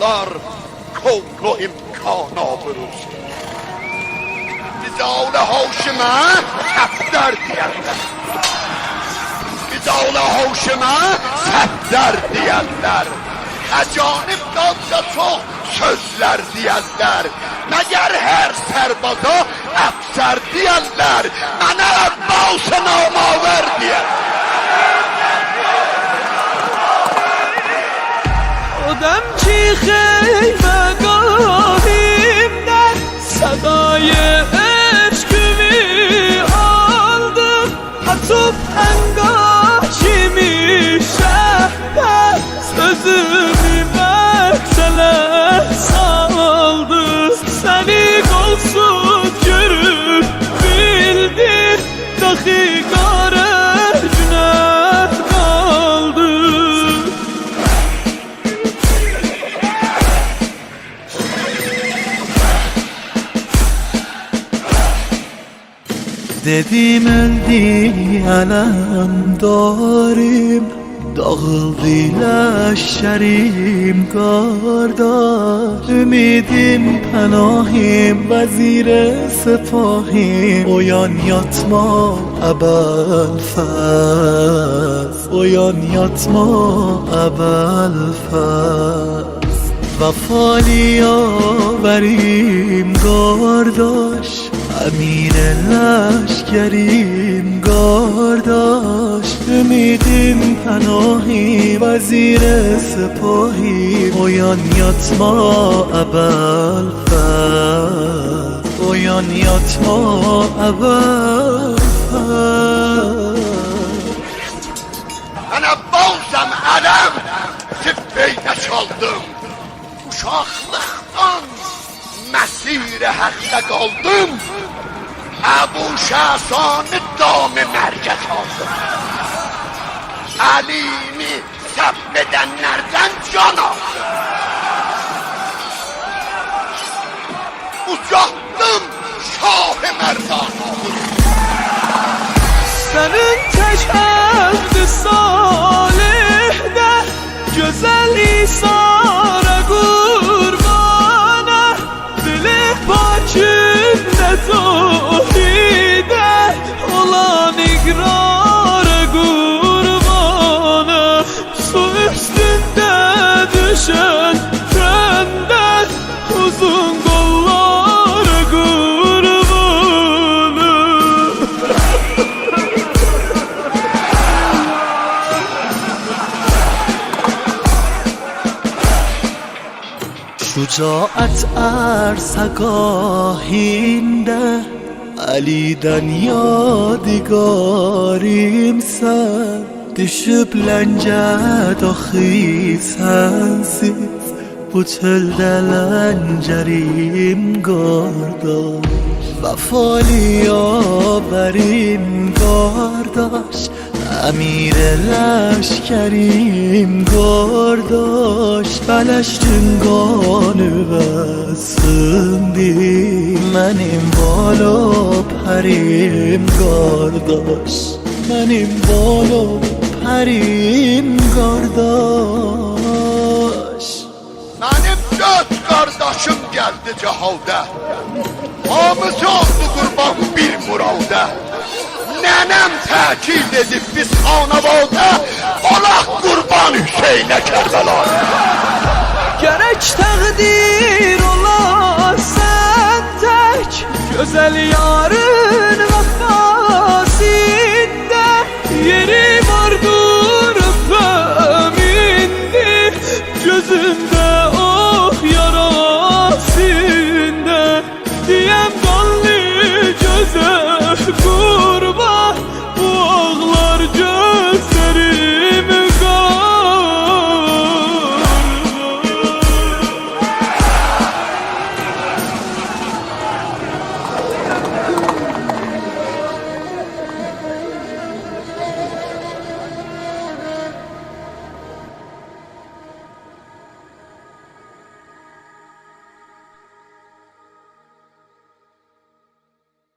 var kol och imkana bros. Bizale hoşuma septer diyenler. Bizale hoşuma septer diyenler. Acanib dadda çok sözler diyenler. Meğer her serbaza əfsər diyenler. Mənə Abbas-ı namaver diyenler. آدم کی خیمگاهیمden صدای عشقimi aldım atıp engaçimi şehber sözümü mertele saldı seni kolsuz görüp bildir dakikare günah kaldı. Dedim öldü alem darim dağıldı leşerim kardeş ümidim panahim vezir sepahim uyan yatma ebelfez uyan yatma ebelfez vefalı yaverim kardeş امیر لشکریم گارداش امیدیم پناهی وزیر سپاهی اویان یاتما ابلفز اویان یاتما ابلفز Ben Abbas'ım adam tüffeyle çaldım. Uşaqlıqdan məsir-i həqdə qaldım. Əbu Şəhsanı dam-ı mərkəz aldım. Əlimi səbb edənlərdən can aldım. Ucalttım Şah-ı Mərdanı. Senin tek evdi salihde güzel İsa'ra kurbana dili pakinde tevhide olan ikrara kurbana su üstünde düşen trenden uzun kollara kurbanı. Şucaat ersagahinde Ali'den yadigarim sen Düşüp lence dahi sensiz Bu çölde lencerim kardeş Vefalı yaverim kardeş امیر لشکریم گارداش بلشتون گانو بسندی منیم بالا پریم گارداش منیم بالا پریم گارداش Mənim 4 qardaşım gəldi cahada. Hamısı oldu qurban bir murada. Nənəm təkid edib biz xanavadə olaq qurban Hüseynə Kərbəlayı. Gerek takdir ola sen tek güzel yarım